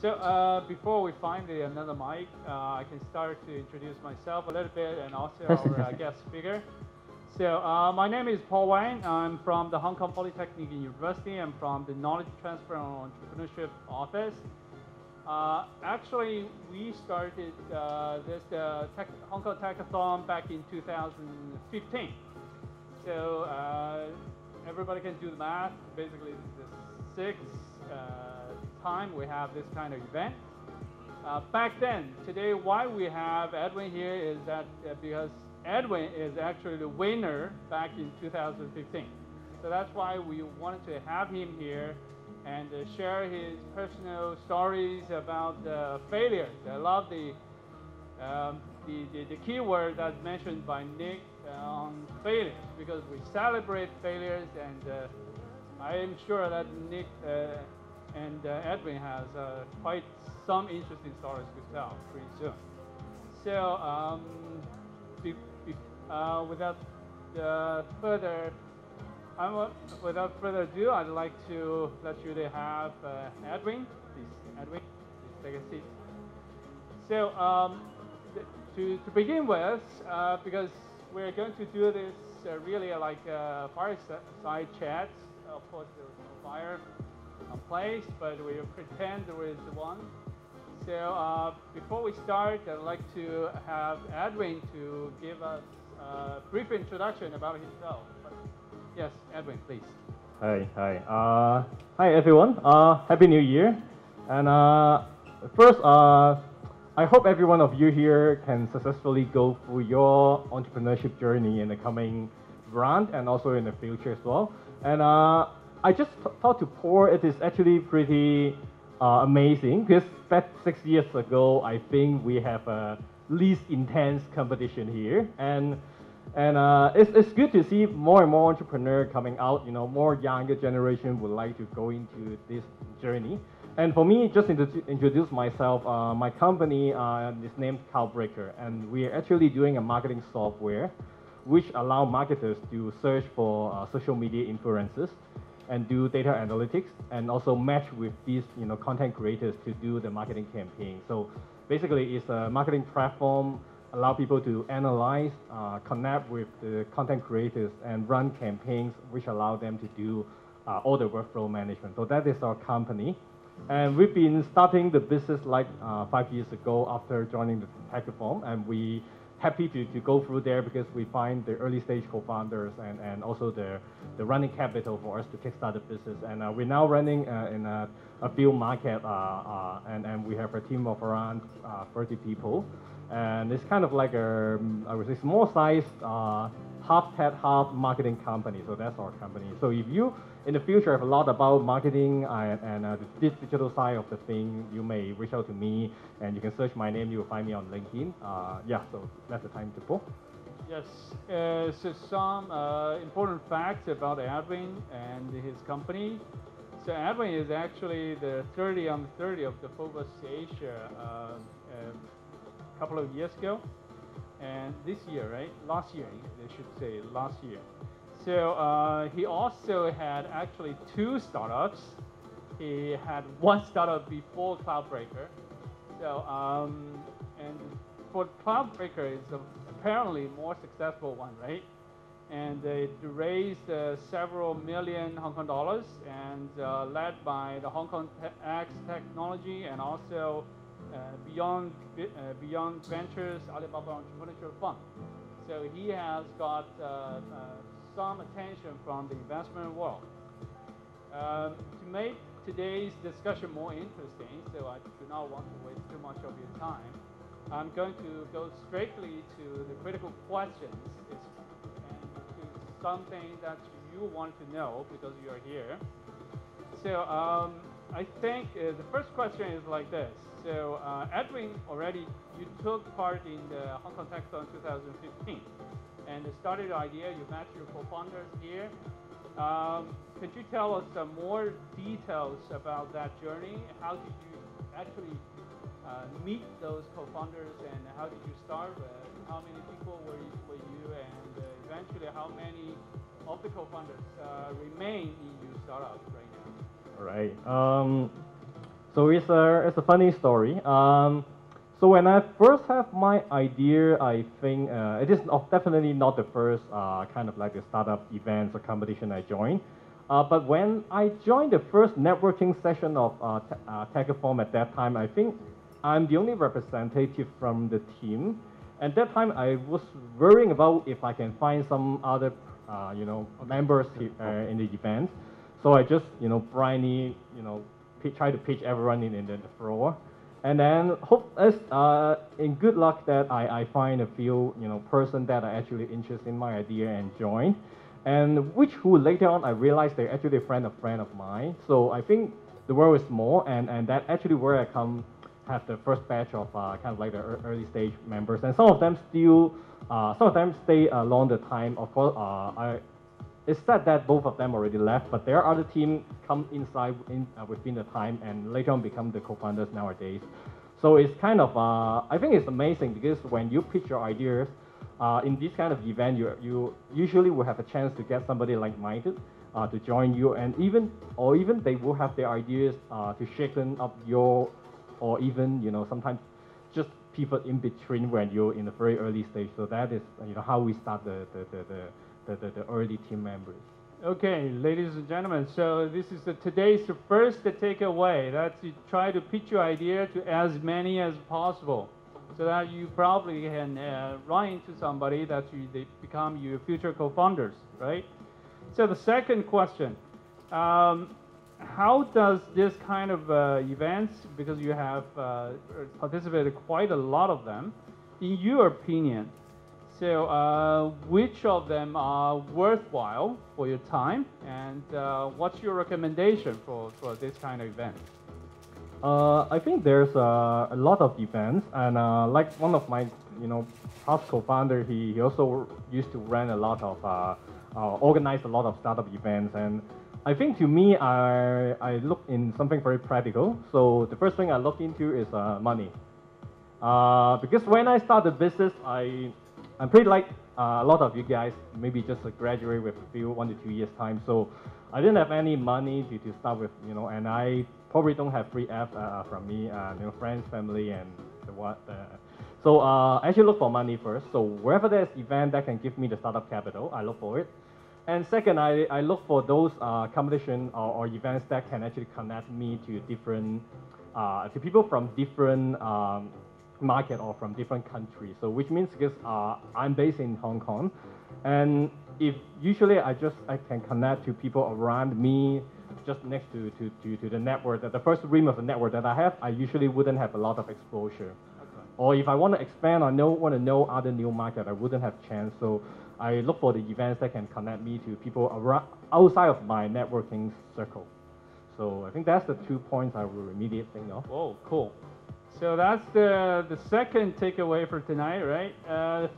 So before we find another mic, I can start to introduce myself a little bit and also our guest speaker. So my name is Paul Wang. I'm from the Hong Kong Polytechnic University. I'm from the Knowledge Transfer and Entrepreneurship Office. Actually, we started Hong Kong Techathon back in 2015. So everybody can do the math. Basically, this is the sixth time we have this kind of event. Back then, today, why we have Edwin here is that because Edwin is actually the winner back in 2015. So that's why we wanted to have him here and share his personal stories about failures. I love the keyword that's mentioned by Nick on failures, because we celebrate failures, and I am sure that Nick and Edwin has quite some interesting stories to tell pretty soon. So without further ado, I'd like to let you to have Edwin. Please, Edwin, please take a seat. So to begin with, because we're going to do this really like a fireside chat. Of course, there was no fire place, but we pretend there is one. So before we start, I'd like to have Edwin to give us a brief introduction about himself. But yes, Edwin, please. Hi everyone. Happy New Year. And first, I hope every one of you here can successfully go through your entrepreneurship journey in the coming round and also in the future as well. And I just thought to pour, it is actually pretty amazing, because back 6 years ago, I think we have a least intense competition here. And it's good to see more and more entrepreneurs coming out. You know, more younger generation would like to go into this journey. And for me, just to introduce myself, my company is named Cloudbreakr, and we are actually doing a marketing software which allow marketers to search for social media influencers and do data analytics, and also match with these content creators to do the marketing campaign. So basically, it's a marketing platform, allow people to analyze, connect with the content creators, and run campaigns which allow them to do all the workflow management. So that is our company. And we've been starting the business like 5 years ago after joining the Techathon, and we happy to go through there because we find the early stage co-founders and also the running capital for us to kickstart the business. And we're now running in a few markets, and we have a team of around 30 people. And it's kind of like I would say, small size, half tech, half marketing company. So that's our company. So if you in the future have a lot about marketing and this digital side of the thing, you may reach out to me, and you can search my name. You will find me on LinkedIn. Yeah, so that's the time to pull. Yes, so some important facts about Edwin and his company. So Edwin is actually the 30 on 30 of the Focus Asia a couple of years ago. And this year, right? Last year, they should say last year. So he also had actually 2 startups. He had 1 startup before Cloudbreakr. So and for Cloudbreakr, it's apparently more successful one, right? And it raised several million Hong Kong dollars, and led by the Hong Kong X Technology and also Beyond Ventures Alibaba Entrepreneurship Fund. So he has got some attention from the investment world. To make today's discussion more interesting, so I do not want to waste too much of your time, I'm going to go straightly to the critical questions and to something that you want to know because you are here. So I think the first question is like this. So Edwin, already you took part in the Hong Kong Techathon 2015 and started the idea. You met your co-founders here. Could you tell us some more details about that journey? How did you actually meet those co-founders, and how did you start? How many people were you, and eventually how many of the co-founders remain in your startup right now? All right. So it's a funny story. So when I first have my idea, I think it is definitely not the first kind of like the startup events or competition I joined. But when I joined the first networking session of Techathon at that time, I think I'm the only representative from the team. At that time, I was worrying about if I can find some other, members in the event. So I just, blindly, try to pitch everyone in the floor. And then hope as in good luck that I find a few person that are actually interested in my idea and join, and which who later on I realized they're actually a friend of mine. So I think the world is small, and that actually where I come have the first batch of kind of like the early stage members, and some of them still some of them stay along the time. Of course, it's sad that both of them already left, but there are other teams come inside within the time and later on become the co-founders nowadays. So it's kind of, I think it's amazing because when you pitch your ideas in this kind of event, you usually will have a chance to get somebody like-minded to join you, and even they will have their ideas to shaken up your, or even sometimes just people in between when you're in the very early stage. So that is how we start the early team members. Okay, ladies and gentlemen, so this is today's first takeaway. That's you try to pitch your idea to as many as possible, so that you probably can run into somebody that they become your future co-founders, right? So the second question, how does this kind of events, because you have participated quite a lot of them, in your opinion, so which of them are worthwhile for your time, and what's your recommendation for this kind of event? I think there's a lot of events, and like one of my past co-founder, he also used to run a lot of organize a lot of startup events, and I think to me I look in something very practical. So the first thing I look into is money, because when I start the business, I'm pretty like a lot of you guys, maybe just graduate with a few 1 to 2 years time. So I didn't have any money to start with, and I probably don't have free F from me, friends, family, and what. So I actually look for money first. So wherever there's event that can give me the startup capital, I look for it. And second, I look for those competition or events that can actually connect me to different, to people from different market or from different countries. So which means because I'm based in Hong Kong, and if usually I can connect to people around me, just next to the network, that the first rim of the network that I have, I usually wouldn't have a lot of exposure. Okay. Or if I want to expand or want to know other new market, I wouldn't have chance. So I look for the events that can connect me to people around, outside of my networking circle. So I think that's the 2 points I will immediately think of. Oh, cool. So that's the second takeaway for tonight, right?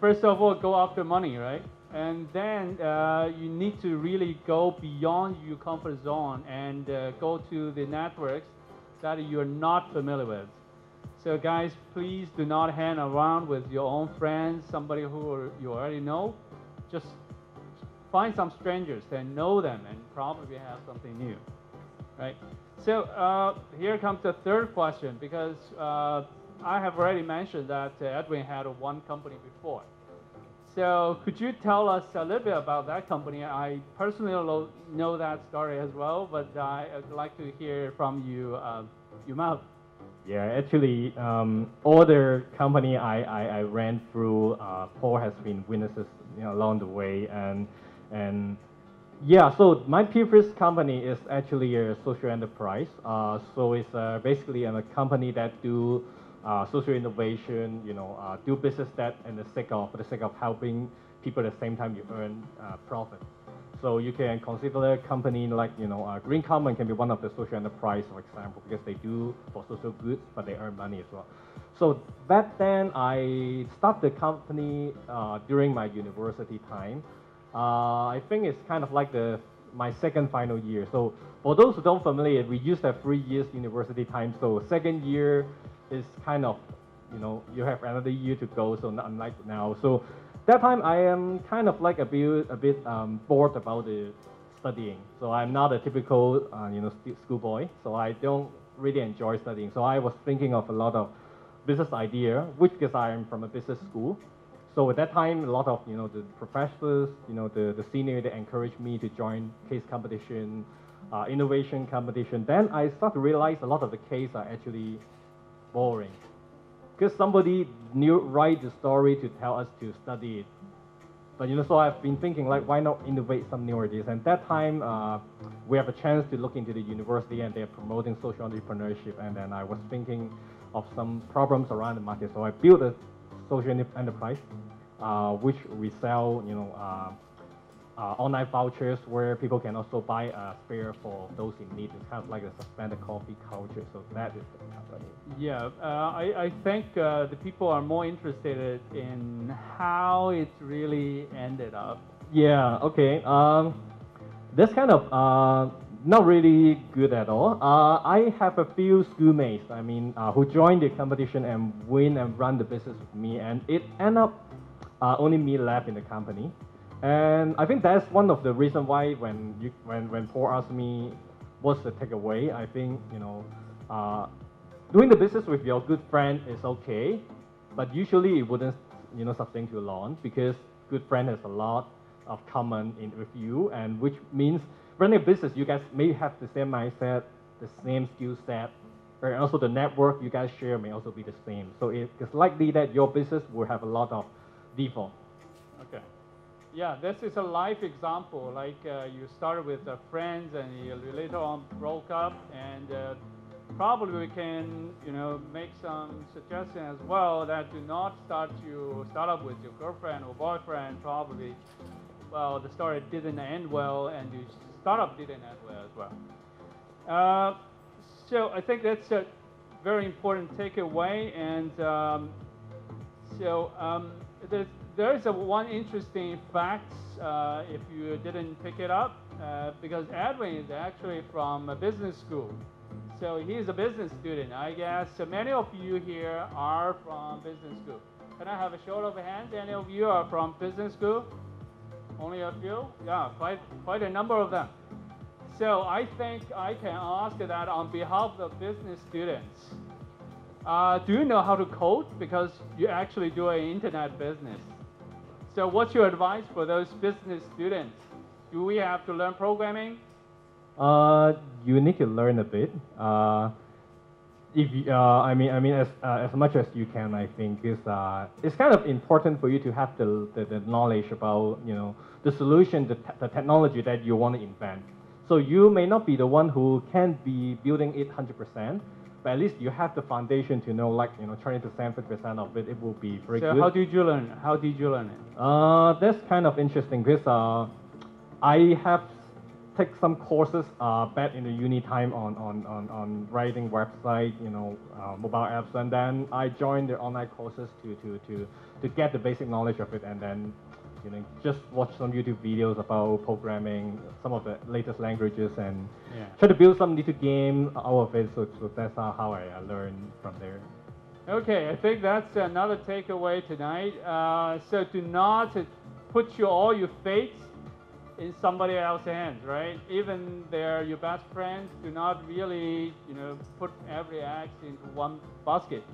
First of all, go after money, right? And then you need to really go beyond your comfort zone and go to the networks that you're not familiar with. So guys, please do not hang around with your own friends, somebody who you already know. Just find some strangers and know them and probably have something new, right? So here comes the third question, because I have already mentioned that Edwin had one company before. So could you tell us a little bit about that company? I personally know that story as well, but I'd like to hear from you, your mouth. Yeah, actually, all the company I ran through, Paul has been witnesses along the way, and yeah, so my previous company is actually a social enterprise. So it's basically a company that do social innovation, do business that for the sake of helping people at the same time you earn profit. So you can consider a company like, Green Common can be one of the social enterprise, for example, because they do for social goods, but they earn money as well. So back then, I started the company during my university time. I think it's kind of like my second final year. So for those who don't familiar, we used to have 3 years university time. So second year is kind of, you have another year to go. So unlike now, so that time I am kind of like a bit bored about the studying. So I'm not a typical schoolboy. So I don't really enjoy studying. So I was thinking of a lot of business idea, which because I am from a business school. So at that time, a lot of the professors, the senior, they encouraged me to join case competition, innovation competition. Then I start to realize a lot of the case are actually boring, because somebody knew write the story to tell us to study it. But so I've been thinking like, why not innovate some new ideas? And that time, we have a chance to look into the university, and they're promoting social entrepreneurship. And then I was thinking of some problems around the market, so I built a social enterprise, which we sell, online vouchers where people can also buy a spare for those in need. It's kind of like a suspended coffee culture. So that is the company. Yeah, I think the people are more interested in how it really ended up. Yeah. Okay. That's kind of not really good at all. I have a few schoolmates, who joined the competition and win and run the business with me, and it ended up only me left in the company. And I think that's one of the reasons why when Paul asked me what's the takeaway, I think doing the business with your good friend is okay, but usually it wouldn't sustain too long, because good friend has a lot of common with you, and which means running a business, you guys may have the same mindset, the same skill set, and also the network you guys share may also be the same. So it's likely that your business will have a lot of default. Okay. Yeah, this is a life example. Like you started with friends, and you later on broke up, and probably we can make some suggestions as well, that do not start up with your girlfriend or boyfriend. Probably, well, the story didn't end well, and your startup didn't end well as well. So I think that's a very important takeaway, and there's one interesting fact, if you didn't pick it up, because Edwin is actually from a business school. So he's a business student. I guess many of you here are from business school. Can I have a show of hands? Any of you are from business school? Only a few? Yeah, quite a number of them. So I think I can ask that on behalf of the business students. Do you know how to code? Because you actually do an internet business. So what's your advice for those business students? Do we have to learn programming? You need to learn a bit. If you, as much as you can, I think it's kind of important for you to have the knowledge about the solution, the technology that you want to invent. So you may not be the one who can be building it 100%, but at least you have the foundation to know, 20% to 50% of it, it will be very good. So how did you learn? How did you learn it? That's kind of interesting, because I have taken some courses back in the uni time on writing website, mobile apps, and then I joined the online courses to get the basic knowledge of it, and then just watch some YouTube videos about programming, some of the latest languages, and try to build some little game out of it. So that's how I learned from there. Okay, I think that's another takeaway tonight. So do not put all your fate in somebody else's hands, right? Even they're your best friends, do not really put every egg into one basket.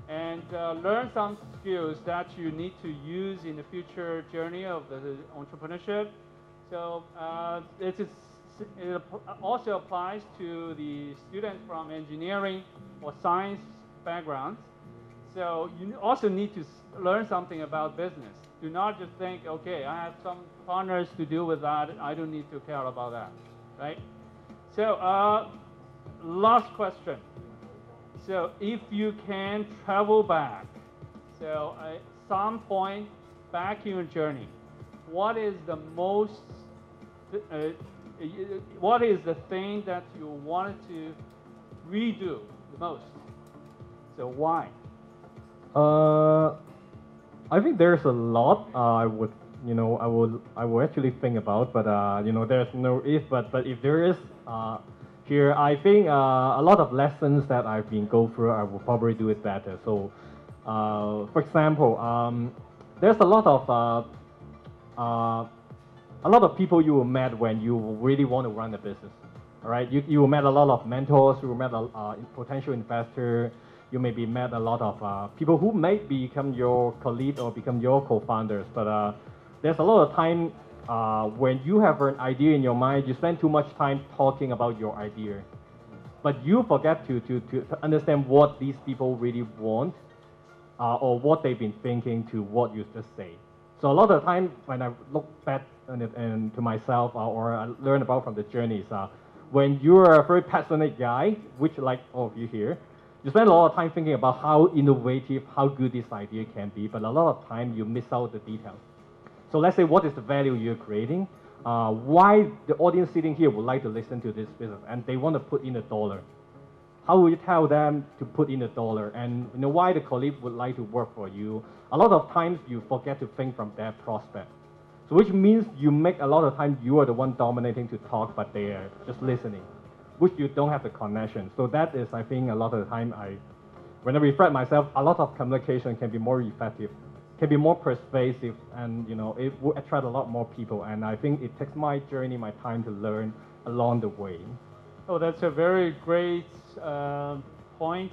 And learn some skills that you need to use in the future journey of the entrepreneurship. So it also applies to the students from engineering or science backgrounds. So you also need to learn something about business. Do not just think, okay, I have some partners to deal with that, I don't need to care about that, right? So last question. So if you can travel back, so at some point back in your journey, what is the thing that you wanted to redo the most? So why? I think there's a lot I would actually think about, but there's no if, but if there is here, I think a lot of lessons that I've been go through, I will probably do it better. So, for example, there's a lot of people you will meet when you really want to run a business. All right, you met a lot of mentors, you met a potential investor, you maybe met a lot of people who may become your colleague or become your co-founders. But there's a lot of time when you have an idea in your mind, you spend too much time talking about your idea, but you forget to understand what these people really want or what they've been thinking to what you just say. So a lot of the time when I look back and to myself or I learn about from the journeys, when you're a very passionate guy, which like all of you here, you spend a lot of time thinking about how innovative, how good this idea can be, but a lot of time you miss out the details. So let's say what is the value you're creating, why the audience sitting here would like to listen to this business and they want to put in $1. How will you tell them to put in $1 and why the colleague would like to work for you? A lot of times you forget to think from their prospect. So which means you make a lot of time you are the one dominating to talk, but they are just listening, which you don't have the connection. So that is, I think, a lot of the time when I reflect myself, a lot of communication can be more effective, can be more persuasive, and it will attract a lot more people. And I think it takes my journey, my time to learn along the way. Oh, that's a very great point.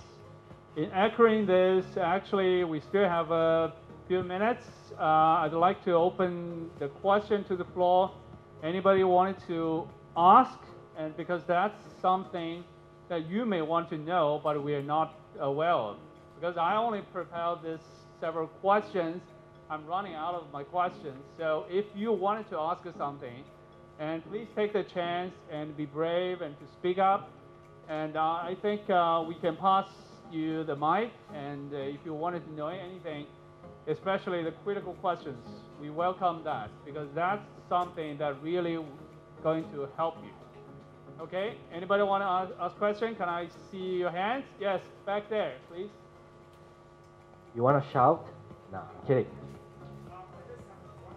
In echoing this, actually, we still have a few minutes. I'd like to open the question to the floor. Anybody wanted to ask? And because that's something that you may want to know, but we are not aware of. Because I only prepared this several questions. I'm running out of my questions. So if you wanted to ask us something, and please take the chance and be brave and to speak up. And I think we can pass you the mic. And if you wanted to know anything, especially the critical questions, we welcome that because that's something that really going to help you. Okay, anybody want to ask question? Can I see your hands? Yes, back there, please. You want to shout? No, I'm kidding.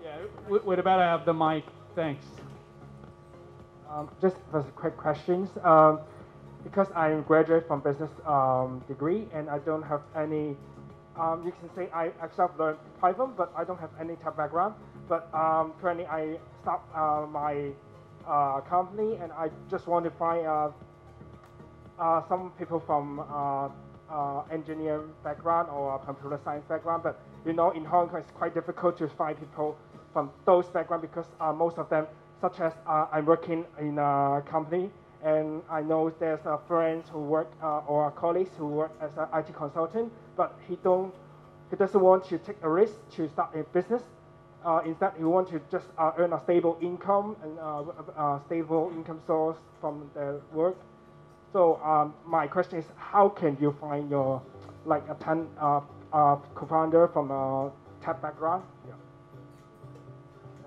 Yeah, we'd better have the mic. Thanks. Just for quick questions, because I'm graduate from business degree and I don't have any, you can say I self-learned Python, but I don't have any tech background. But currently I start my company and I just want to find some people from engineering background or computer science background. But in Hong Kong it's quite difficult to find people from those backgrounds because most of them, such as I'm working in a company, and I know there's friends who work or colleagues who work as an IT consultant, but he doesn't want to take a risk to start a business. Instead, he wants to just earn a stable income and a stable income source from the work. So my question is, how can you find your co-founder from a tech background?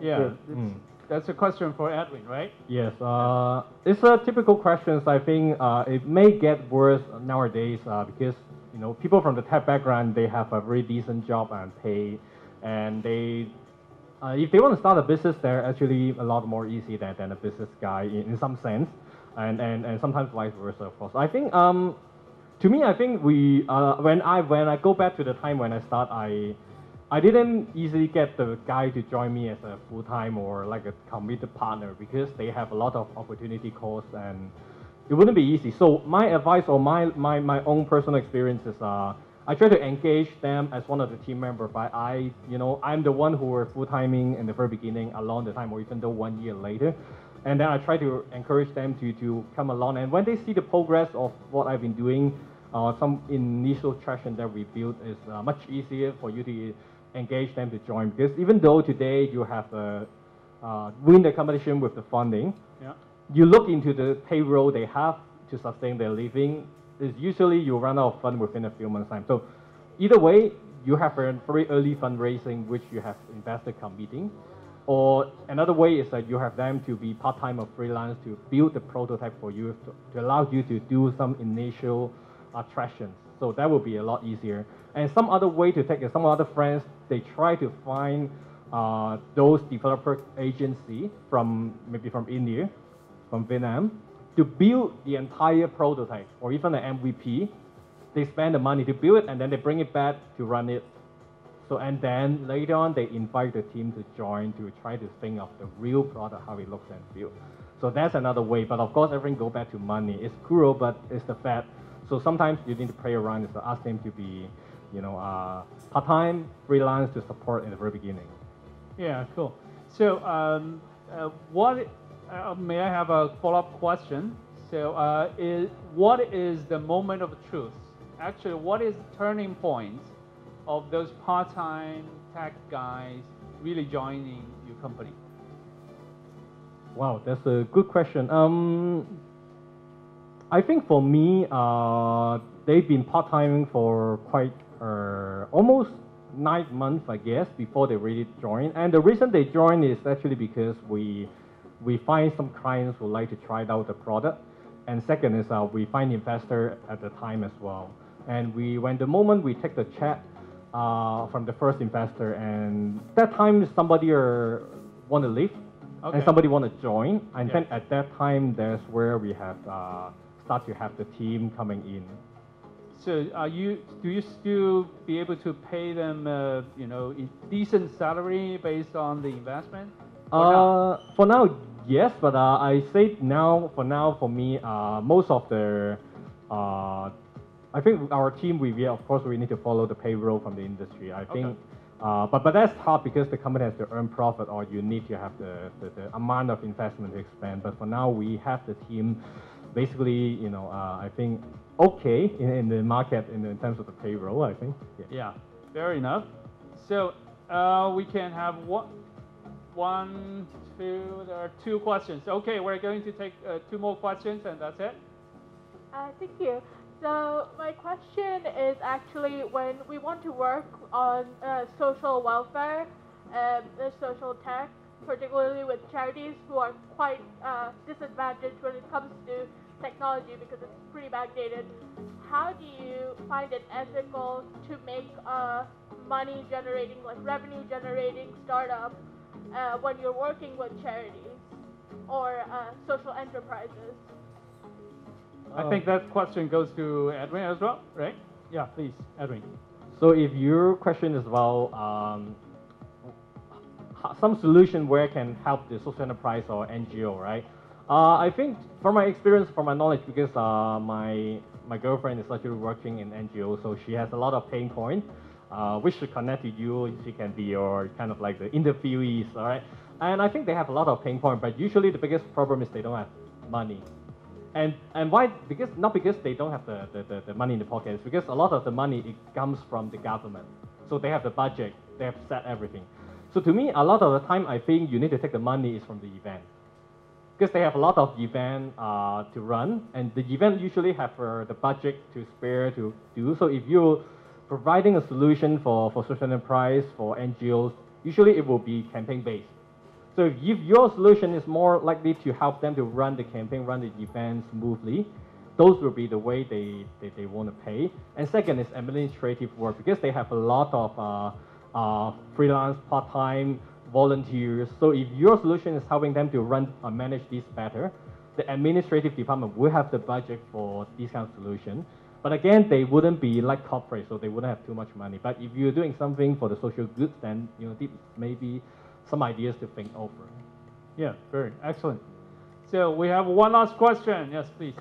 Yeah. That's a question for Edwin, right? Yes, it's a typical question. I think it may get worse nowadays because people from the tech background, they have a very decent job and pay, and they if they want to start a business, they're actually a lot more easy than a business guy in some sense, and sometimes vice versa, of course. I think to me, I think when I go back to the time when I start, I didn't easily get the guy to join me as a full-time or like a committed partner because they have a lot of opportunity costs and it wouldn't be easy. So my advice or my own personal experience is I try to engage them as one of the team members, but I'm the one who were full-timing in the very beginning along the time or even though 1 year later. And then I try to encourage them to come along. And when they see the progress of what I've been doing, some initial traction that we built is much easier for you to engage them to join, because even though today you have win the competition with the funding, you look into the payroll they have to sustain their living, is usually you run out of fund within a few months' time. So either way, you have a very early fundraising which you have investor committing, or another way is that you have them to be part-time or freelance to build the prototype for you to allow you to do some initial attractions. So that will be a lot easier. And some other way to take it, some other friends, they try to find those developer agency maybe from India, from Vietnam, to build the entire prototype or even an MVP. They spend the money to build it and then they bring it back to run it. So and then later on they invite the team to join to try to think of the real product, how it looks and feel. So that's another way. But of course, everything go back to money. It's cruel, but it's the fact. So sometimes you need to play around and ask them to be, part-time, freelance to support in the very beginning. Yeah, cool. So, what may I have a follow-up question? So, what is the moment of truth? Actually, what is the turning point of those part-time tech guys really joining your company? Wow, that's a good question. I think for me, they've been part-timing for quite almost 9 months, I guess, before they really joined. And the reason they joined is actually because we find some clients who like to try out the product. And second is we find investor at the time as well. And when the moment we take the chat from the first investor, and that time somebody want to leave, Okay. and somebody want to join. And Yeah. then at that time, that's where we have start to have the team coming in. So, do you still be able to pay them, a decent salary based on the investment? Or not? For now, yes, but I say now, for me, most of the, I think our team, of course, we need to follow the payroll from the industry. I think, but that's hard because the company has to earn profit, or you need to have the amount of investment to expand. But for now, we have the team, basically, I think okay in the market in terms of the payroll. I think. Yeah, fair enough. So, we can have one, two. There are 2 questions. Okay, we're going to take 2 more questions, and that's it. Thank you. So my question is actually when we want to work on social welfare and social tech, particularly with charities who are quite disadvantaged when it comes to technology because it's pretty backdated. How do you find it ethical to make a money-generating, like revenue-generating startup when you're working with charities or social enterprises? I think that question goes to Edwin as well, right? Yeah, please, Edwin. So if your question is about some solution where it can help the social enterprise or NGO, right? I think from my experience, from my knowledge, because my girlfriend is actually working in NGO, so she has a lot of pain points. We should connect to you. She can be your kind of like the interviewees, all right? And I think they have a lot of pain points, but usually the biggest problem is they don't have money. And why? Not because they don't have the money in the pocket. It's because a lot of the money, it comes from the government. So they have the budget, they have set everything. So to me, a lot of the time, I think you need to take the money is from the event. Because they have a lot of event to run, and the event usually have the budget to spare to do. So if you're providing a solution for social enterprise, for NGOs, usually it will be campaign-based. So if your solution is more likely to help them to run the campaign, run the event smoothly, those will be the way they want to pay. And second is administrative work, because they have a lot of freelance, part-time, volunteers. So if your solution is helping them to run or manage this better, the administrative department will have the budget for this kind of solution. But again, they wouldn't be like corporate, so they wouldn't have too much money. But if you're doing something for the social good, then this maybe some ideas to think over. Yeah, very excellent. So we have one last question. Yes, please.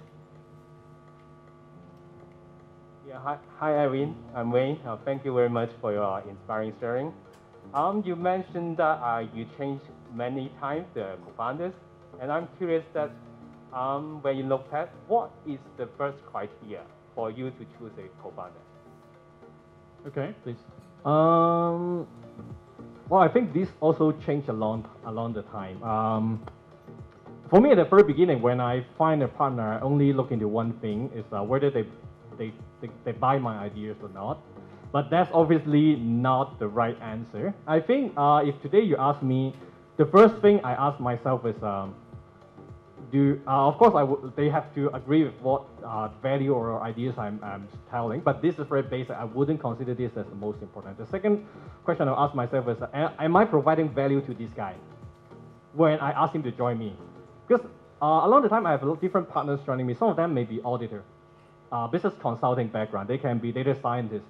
Yeah, hi Edwin. I'm Wayne. Thank you very much for your inspiring sharing. You mentioned that you changed many times the co-founders, and I'm curious that when you look at what is the first criteria for you to choose a co-founder? Okay, please. Well, I think this also changed along the time. For me, at the very beginning, when I find a partner, I only look into one thing: is whether they buy my ideas or not. But that's obviously not the right answer. I think if today you ask me, the first thing I ask myself is, of course, they have to agree with what value or ideas I'm telling, but this is very basic. I wouldn't consider this as the most important. The second question I'll ask myself is, am I providing value to this guy when I ask him to join me? Because along the time, I have different partners joining me. Some of them may be auditor, business consulting background. They can be data scientists.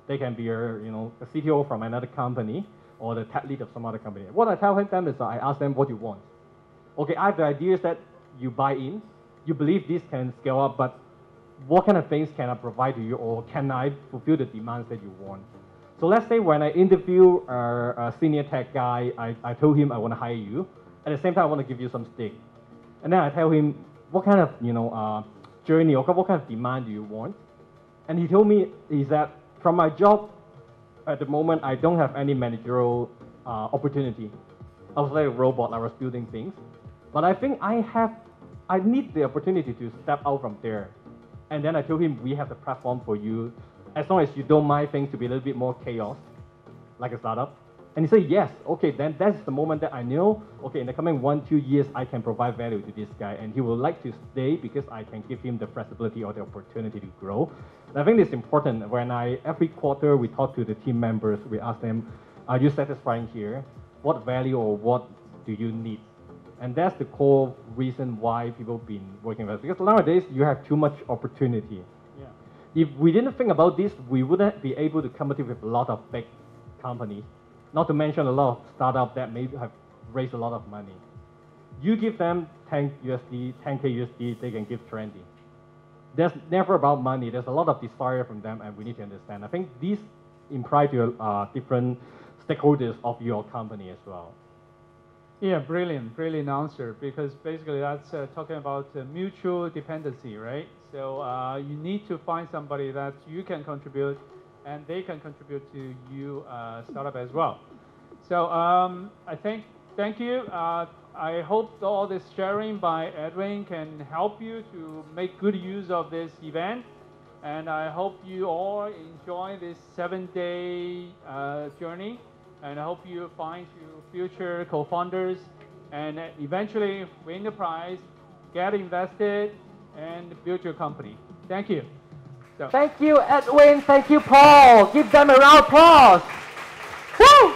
They can be a CTO from another company or the tech lead of some other company. What I tell them is I ask them what you want. Okay, I have the ideas that you buy in, you believe this can scale up, but what kind of things can I provide to you, or can I fulfill the demands that you want? So let's say when I interview a senior tech guy, I told him I want to hire you. At the same time, I want to give you some stake. And then I tell him, what kind of journey or what kind of demand do you want? And he told me is that from my job, at the moment, I don't have any managerial opportunity. I was like a robot, I was building things. But I think I need the opportunity to step out from there. And then I told him, we have the platform for you, as long as you don't mind things to be a little bit more chaos, like a startup. And he said, yes, okay, then that's the moment that I know, okay, in the coming 1-2 years, I can provide value to this guy, and he will like to stay because I can give him the flexibility or the opportunity to grow. And I think it's important when every quarter we talk to the team members, we ask them, are you satisfying here? What value or what do you need? And that's the core reason why people have been working with us. Because nowadays, you have too much opportunity. Yeah. If we didn't think about this, we wouldn't be able to compete with a lot of big companies. Not to mention a lot of startups that may have raised a lot of money. You give them 10 USD, 10K USD, they can give 20. There's never about money. There's a lot of desire from them, and we need to understand. I think these imply to different stakeholders of your company as well. Yeah, brilliant answer, because basically that's talking about mutual dependency, right? So you need to find somebody that you can contribute and they can contribute to you startup as well. So I thank you. I hope all this sharing by Edwin can help you to make good use of this event. And I hope you all enjoy this 7-day journey. And I hope you find your future co-founders and eventually win the prize, get invested, and build your company. Thank you. So. Thank you, Edwin. Thank you, Paul. Give them a round of applause. Woo!